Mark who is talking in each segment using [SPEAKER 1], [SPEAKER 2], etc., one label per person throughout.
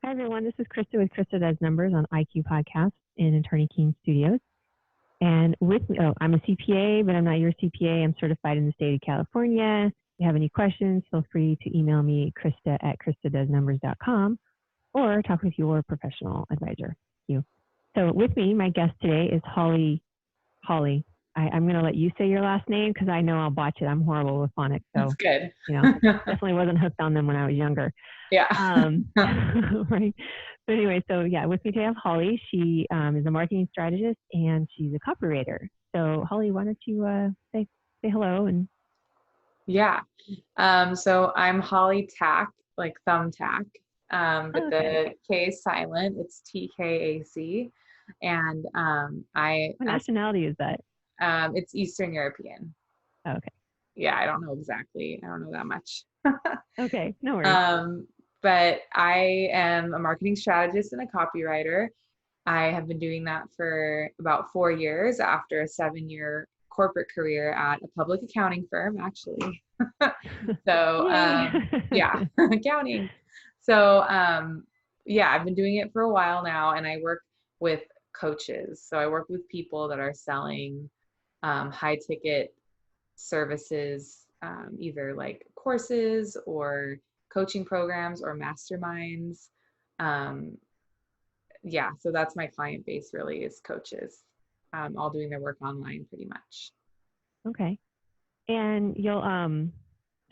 [SPEAKER 1] Hi, everyone. This is Krista with KristaDoesNumbers on IQ Podcast in Attorney Keene Studios. And with me, I'm a CPA, but I'm not your CPA. I'm certified in the state of California. If you have any questions, feel free to email me, Krista@KristaDoesNumbers.com, or talk with your professional advisor. Thank you. So with me, my guest today is Hollie. Hollie, I'm going to let you say your last name because I know I'll botch it. I'm horrible with phonics. So,
[SPEAKER 2] that's good.
[SPEAKER 1] Definitely wasn't hooked on them when I was younger.
[SPEAKER 2] Yeah.
[SPEAKER 1] Right. But anyway, so yeah, with me today I have Hollie. She is a marketing strategist and she's a copywriter. So Hollie, why don't you say hello and
[SPEAKER 2] Yeah. So I'm Hollie Tkac, like thumbtack. But the K is silent. It's Tkac. And
[SPEAKER 1] what nationality is that?
[SPEAKER 2] It's Eastern European.
[SPEAKER 1] Oh, okay.
[SPEAKER 2] Yeah, I don't know exactly. I don't know that much.
[SPEAKER 1] Okay, no worries.
[SPEAKER 2] But I am a marketing strategist and a copywriter. I have been doing that for about 4 years after a 7-year corporate career at a public accounting firm, actually. So, yeah, accounting. So, yeah, I've been doing it for a while now, and I work with coaches. So I work with people that are selling high ticket services, either like courses or coaching programs or masterminds. Yeah, so that's my client base really, is coaches, all doing their work online pretty much.
[SPEAKER 1] Okay. And you'll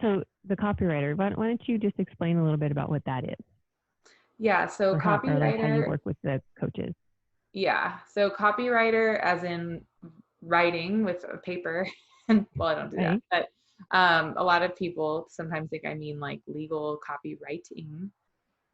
[SPEAKER 1] so the copywriter, why don't you just explain a little bit about what that is?
[SPEAKER 2] Yeah, so
[SPEAKER 1] or that's how you work with the coaches.
[SPEAKER 2] Yeah, so copywriter as in writing with a paper. And well, I don't do that, but a lot of people sometimes think I mean like legal copywriting,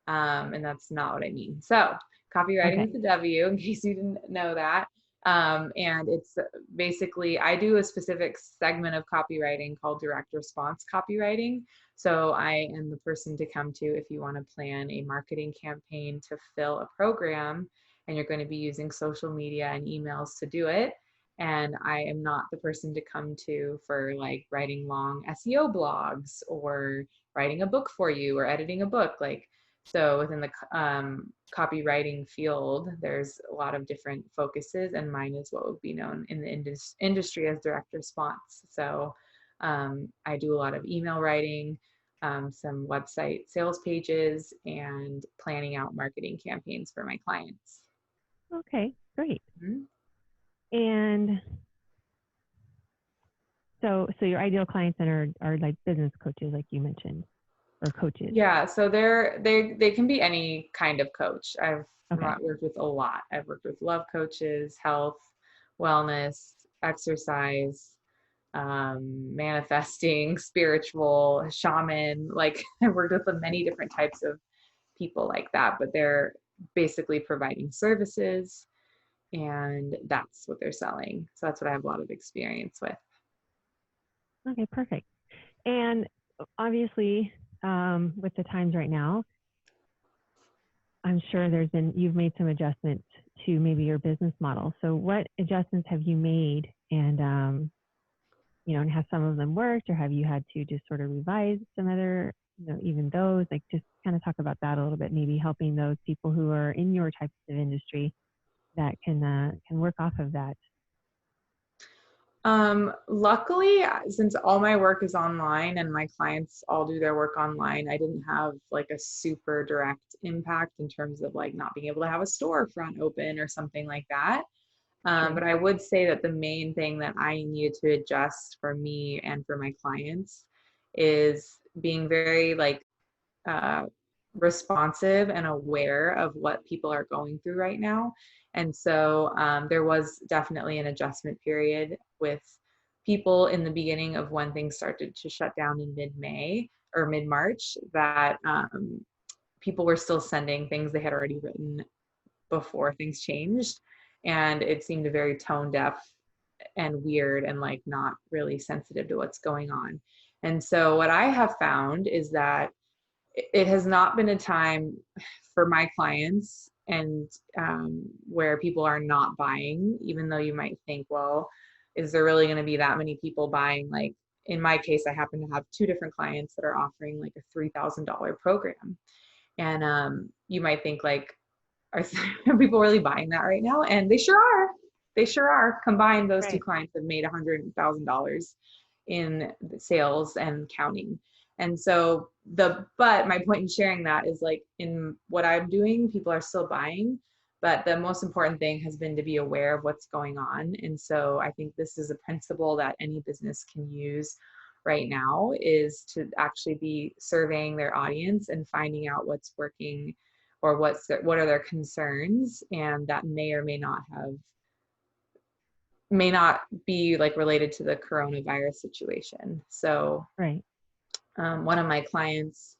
[SPEAKER 2] and that's not what I mean. So copywriting with a W, in case you didn't know that. And it's basically, I do a specific segment of copywriting called direct response copywriting. So I am the person to come to if you want to plan a marketing campaign to fill a program, and you're going to be using social media and emails to do it. And I am not the person to come to for like writing long SEO blogs or writing a book for you or editing a book. So within the copywriting field, there's a lot of different focuses, and mine is what would be known in the industry as direct response. So I do a lot of email writing, some website sales pages, and planning out marketing campaigns for my clients.
[SPEAKER 1] Okay, great. And so your ideal clients then are like business coaches, like you mentioned, or coaches.
[SPEAKER 2] Yeah, so they can be any kind of coach. I've worked with a lot. I've worked with love coaches, health, wellness, exercise, manifesting, spiritual, shaman. Like I've worked with many different types of people like that, but they're basically providing services, and that's what they're selling. So that's what I have a lot of experience with.
[SPEAKER 1] Okay, perfect. And obviously, with the times right now, I'm sure you've made some adjustments to maybe your business model. So what adjustments have you made, and and have some of them worked, or have you had to just sort of revise some other, even those, like just kind of talk about that a little bit, maybe helping those people who are in your type of industry that can work off of that.
[SPEAKER 2] Luckily, since all my work is online and my clients all do their work online, I didn't have like a super direct impact in terms of like not being able to have a storefront open or something like that. But I would say that the main thing that I needed to adjust for me and for my clients is being very responsive and aware of what people are going through right now. And so there was definitely an adjustment period with people in the beginning of when things started to shut down in mid-May or mid-March, that people were still sending things they had already written before things changed. And it seemed very tone deaf and weird and like not really sensitive to what's going on. And so what I have found is that it has not been a time for my clients and where people are not buying, even though you might think, well, is there really going to be that many people buying? Like in my case, I happen to have 2 different clients that are offering like a $3,000 program. And you might think like, are people really buying that right now? And they sure are. They sure are. Combined, those two
[SPEAKER 1] Right.
[SPEAKER 2] clients have made $100,000 in sales and counting. And so but my point in sharing that is like in what I'm doing, people are still buying, but the most important thing has been to be aware of what's going on. And so I think this is a principle that any business can use right now, is to actually be surveying their audience and finding out what's working, or what are their concerns, and that may or may not be like related to the coronavirus situation. So
[SPEAKER 1] Right.
[SPEAKER 2] one of my clients,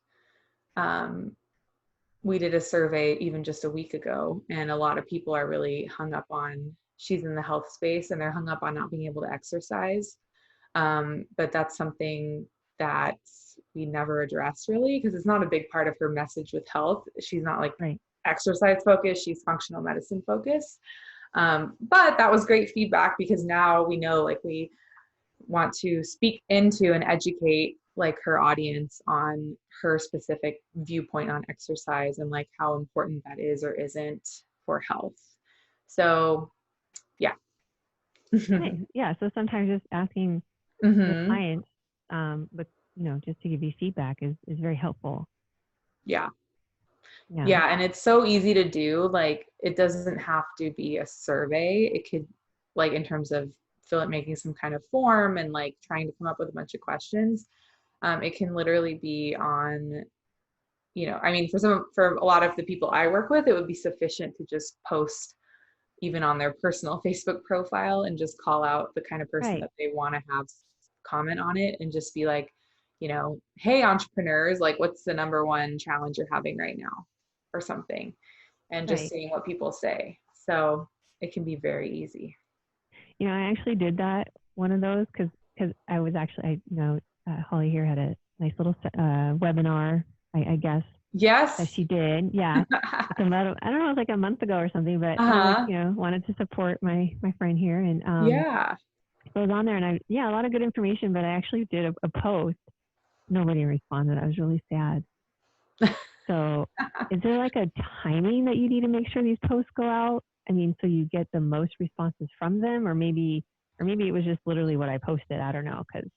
[SPEAKER 2] we did a survey even just a week ago, and a lot of people are really hung up on, she's in the health space, and they're hung up on not being able to exercise. But that's something that we never addressed really, because it's not a big part of her message with health. She's not like
[SPEAKER 1] Right.
[SPEAKER 2] exercise focused, she's functional medicine focused. But that was great feedback, because now we know like we want to speak into and educate like her audience on her specific viewpoint on exercise and like how important that is or isn't for health. So yeah.
[SPEAKER 1] Nice. Yeah. So sometimes just asking the
[SPEAKER 2] Mm-hmm.
[SPEAKER 1] client, but just to give you feedback is very helpful.
[SPEAKER 2] Yeah.
[SPEAKER 1] Yeah.
[SPEAKER 2] Yeah, and it's so easy to do. Like, it doesn't have to be a survey. It could, like, in terms of making some kind of form and like trying to come up with a bunch of questions. It can literally be on, I mean, for a lot of the people I work with, it would be sufficient to just post even on their personal Facebook profile and just call out the kind of person
[SPEAKER 1] Right.
[SPEAKER 2] that they want to have comment on it, and just be like, hey, entrepreneurs, like, what's the number one challenge you're having right now, or something, and just
[SPEAKER 1] Right.
[SPEAKER 2] seeing what people say. So it can be very easy.
[SPEAKER 1] I actually did that, one of those, because I was actually, Holly here had a nice little webinar, I guess, that
[SPEAKER 2] Yes.
[SPEAKER 1] she did. Yeah. It's about, I don't know, it was like a month ago or something, but I was,
[SPEAKER 2] Uh-huh.
[SPEAKER 1] wanted to support my friend here. And
[SPEAKER 2] Yeah.
[SPEAKER 1] so I was on there, and a lot of good information, but I actually did a post. Nobody responded. I was really sad. So is there like a timing that you need to make sure these posts go out? I mean, so you get the most responses from them, or maybe it was just literally what I posted. I don't know, because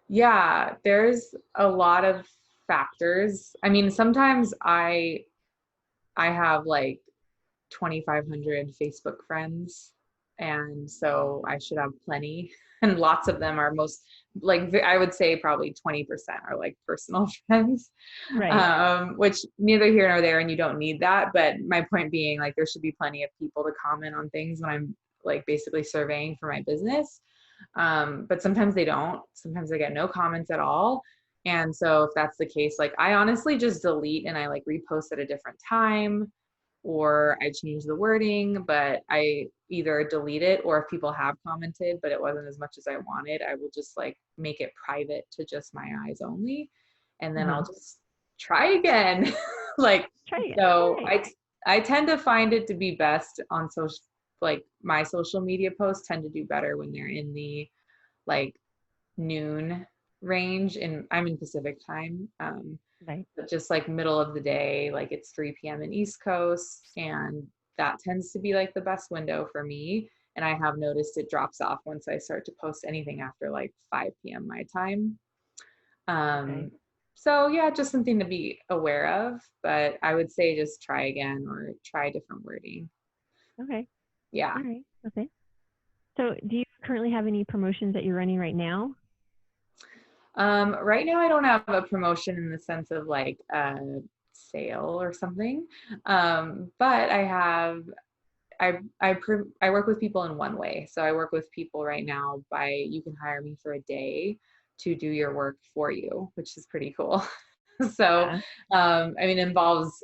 [SPEAKER 2] Yeah, there's a lot of factors. I mean, sometimes I have like 2,500 Facebook friends, and so I should have plenty. And lots of them are like, I would say probably 20% are like personal friends,
[SPEAKER 1] right,
[SPEAKER 2] which neither here nor there, and you don't need that. But my point being, like, there should be plenty of people to comment on things when I'm like basically surveying for my business. But sometimes they don't. Sometimes I get no comments at all. And so if that's the case, like, I honestly just delete and I like repost at a different time, or I change the wording, but I either delete it, or if people have commented but it wasn't as much as I wanted, I will just like make it private to just my eyes only, and then
[SPEAKER 1] uh-huh.
[SPEAKER 2] I'll just try again. Like,
[SPEAKER 1] Try it.
[SPEAKER 2] so
[SPEAKER 1] Right,
[SPEAKER 2] I tend to find it to be best on social, like my social media posts tend to do better when they're in the like noon range, and I'm in Pacific time.
[SPEAKER 1] right.
[SPEAKER 2] But just like middle of the day, like it's 3 p.m. in East Coast, and that tends to be like the best window for me. And I have noticed it drops off once I start to post anything after like 5 p.m. my time.
[SPEAKER 1] Okay,
[SPEAKER 2] So yeah, just something to be aware of, but I would say just try again or try different wording.
[SPEAKER 1] okay,
[SPEAKER 2] Yeah.
[SPEAKER 1] all right, okay. So, do you currently have any promotions that you're running right now?
[SPEAKER 2] Right now I don't have a promotion in the sense of like a sale or something. But I work with people in one way. So I work with people right now by, you can hire me for a day to do your work for you, which is pretty cool. So,
[SPEAKER 1] Yeah.
[SPEAKER 2] I mean, it involves,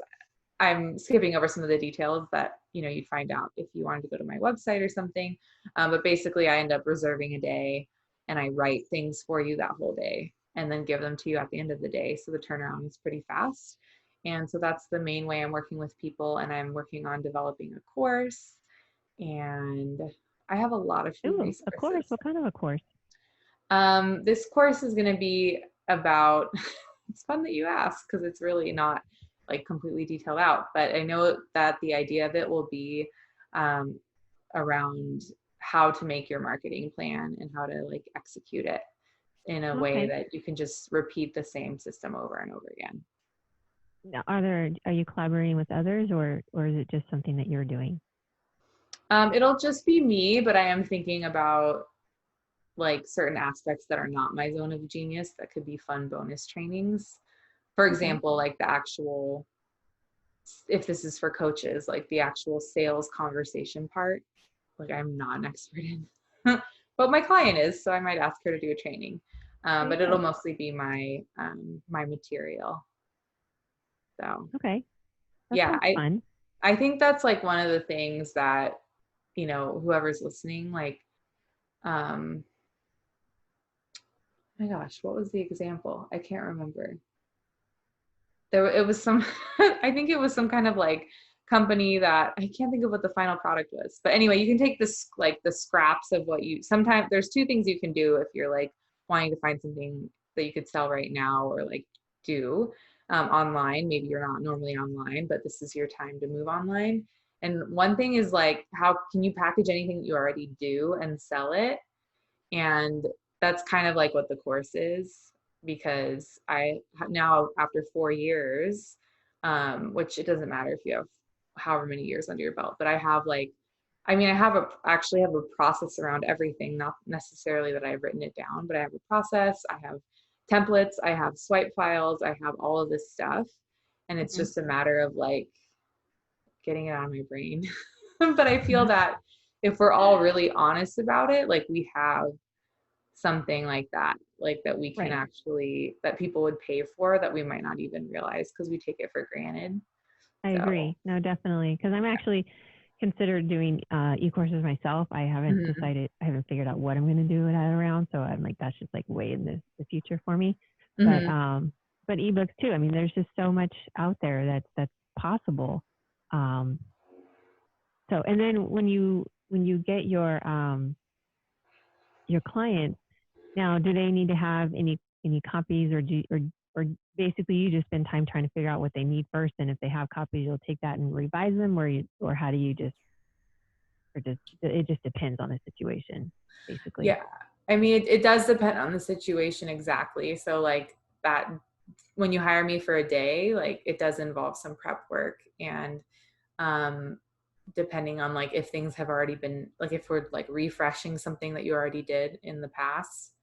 [SPEAKER 2] I'm skipping over some of the details that, you'd find out if you wanted to go to my website or something. But basically I end up reserving a day, and I write things for you that whole day and then give them to you at the end of the day. So the turnaround is pretty fast. And so that's the main way I'm working with people. And I'm working on developing a course, and I have a lot of free
[SPEAKER 1] Ooh, a course.
[SPEAKER 2] resources.
[SPEAKER 1] What kind of a course?
[SPEAKER 2] This course is going to be about it's fun that you ask, because it's really not like completely detailed out. But I know that the idea of it will be around how to make your marketing plan and how to like execute it in a way
[SPEAKER 1] Okay.
[SPEAKER 2] that you can just repeat the same system over and over again.
[SPEAKER 1] Now, are you collaborating with others, or is it just something that you're doing?
[SPEAKER 2] It'll just be me, but I am thinking about like certain aspects that are not my zone of genius that could be fun bonus trainings. For
[SPEAKER 1] Okay.
[SPEAKER 2] example, like the actual, if this is for coaches, like the actual sales conversation part, like I'm not an expert in, but my client is, so I might ask her to do a training.
[SPEAKER 1] There you
[SPEAKER 2] But it'll
[SPEAKER 1] go.
[SPEAKER 2] mostly be my material. So
[SPEAKER 1] Okay. That
[SPEAKER 2] yeah,
[SPEAKER 1] sounds fun.
[SPEAKER 2] I think that's like one of the things that, whoever's listening, like, um, my gosh, what was the example? I can't remember. It was some, I think it was some kind of like company that I can't think of what the final product was. But anyway, you can take this, like the scraps of what sometimes there's two things you can do if you're like wanting to find something that you could sell right now or like do online. Maybe you're not normally online, but this is your time to move online. And one thing is like, how can you package anything that you already do and sell it? And that's kind of like what the course is, because I now, after 4 years, which it doesn't matter if you have however many years under your belt, but I have like, I mean, actually have a process around everything, not necessarily that I've written it down, but I have a process, I have templates, I have swipe files, I have all of this stuff. And it's
[SPEAKER 1] Mhm.
[SPEAKER 2] just a matter of like getting it out of my brain. But I feel that if we're all really honest about it, like we have something like that we can
[SPEAKER 1] Right.
[SPEAKER 2] actually, that people would pay for, that we might not even realize because we take it for granted.
[SPEAKER 1] I
[SPEAKER 2] So
[SPEAKER 1] agree. No, definitely. Because I'm actually considered doing e-courses myself. I haven't
[SPEAKER 2] mhm,
[SPEAKER 1] decided, I haven't figured out what I'm going to do with that around. So I'm like, that's just like way in the future for me. But
[SPEAKER 2] mhm,
[SPEAKER 1] but ebooks too. I mean, there's just so much out there that's possible. Um, so and then when you get your clients now, do they need to have any copies, or basically you just spend time trying to figure out what they need first, and if they have copies, you'll take that and revise them, or how do you just, or just it just depends on the situation, basically.
[SPEAKER 2] yeah. I mean, it does depend on the situation exactly. So like that, when you hire me for a day, like it does involve some prep work. And um depending on like if things have already been, like if we're like refreshing something that you already did in the past,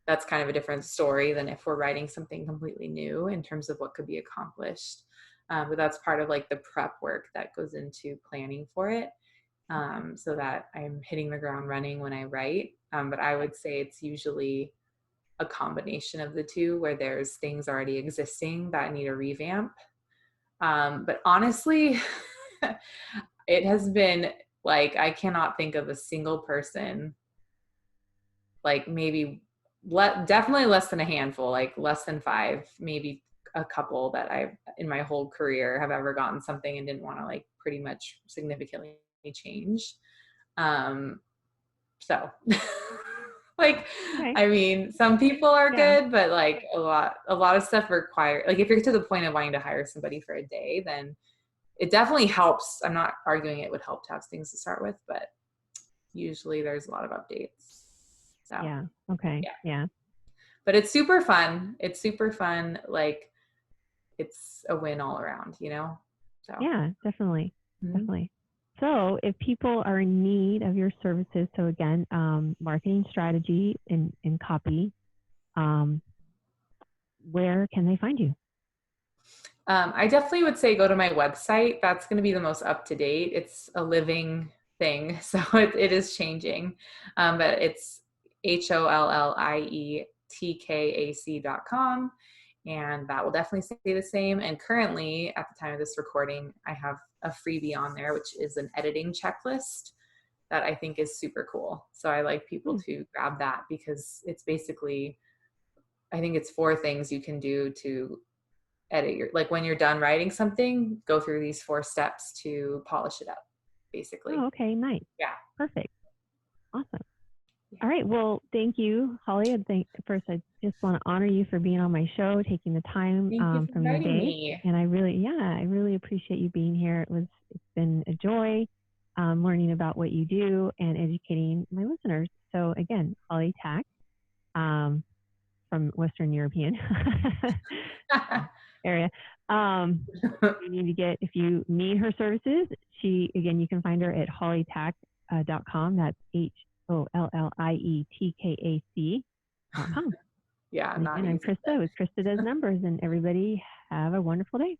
[SPEAKER 2] that's kind of a different story than if we're writing something completely new in terms of what could be accomplished. But that's part of like the prep work that goes into planning for it, so that I'm hitting the ground running when I write. But I would say it's usually a combination of the two, where there's things already existing that need a revamp. But honestly, it has been like, I cannot think of a single person, like maybe definitely less than a handful, like less than five, maybe a couple, that I in my whole career have ever gotten something and didn't want to like pretty much significantly change. Um, so like,
[SPEAKER 1] Okay.
[SPEAKER 2] I mean, some people are
[SPEAKER 1] Yeah.
[SPEAKER 2] good, but like a lot of stuff require, like if you're to the point of wanting to hire somebody for a day, then it definitely helps. I'm not arguing it would help to have things to start with, but usually there's a lot of updates. So
[SPEAKER 1] Yeah. Okay.
[SPEAKER 2] yeah.
[SPEAKER 1] Yeah.
[SPEAKER 2] But it's super fun. It's super fun. Like it's a win all around. So
[SPEAKER 1] Yeah. Definitely.
[SPEAKER 2] mhm.
[SPEAKER 1] Definitely. So if people are in need of your services, so again, marketing strategy and copy, um, where can they find you?
[SPEAKER 2] I definitely would say go to my website. That's going to be the most up to date. It's a living thing, so it is changing. But it's HOLLIETKAC.com. And that will definitely stay the same. And currently, at the time of this recording, I have a freebie on there, which is an editing checklist that I think is super cool. So I like people
[SPEAKER 1] Hmm.
[SPEAKER 2] to grab that, because it's basically, I think it's 4 things you can do to edit your, like when you're done writing something, go through these 4 steps to polish it up,
[SPEAKER 1] Oh,
[SPEAKER 2] basically.
[SPEAKER 1] okay. Nice.
[SPEAKER 2] Yeah.
[SPEAKER 1] Perfect. Awesome. All right. Well, thank you, Hollie. First, I just want to honor you for being on my show, taking the time
[SPEAKER 2] Thank you for
[SPEAKER 1] from your
[SPEAKER 2] inviting
[SPEAKER 1] day.
[SPEAKER 2] me.
[SPEAKER 1] And I really appreciate you being here. It's been a joy learning about what you do and educating my listeners. So again, Hollie Tkac, from Western European area. You need to get, if you need her services, you can find her at hollietac.com. That's HOLLIETKAC.com.
[SPEAKER 2] Yeah,
[SPEAKER 1] And
[SPEAKER 2] not
[SPEAKER 1] again, I'm
[SPEAKER 2] easy.
[SPEAKER 1] Krista with KristaDoesNumbers, and everybody have a wonderful day.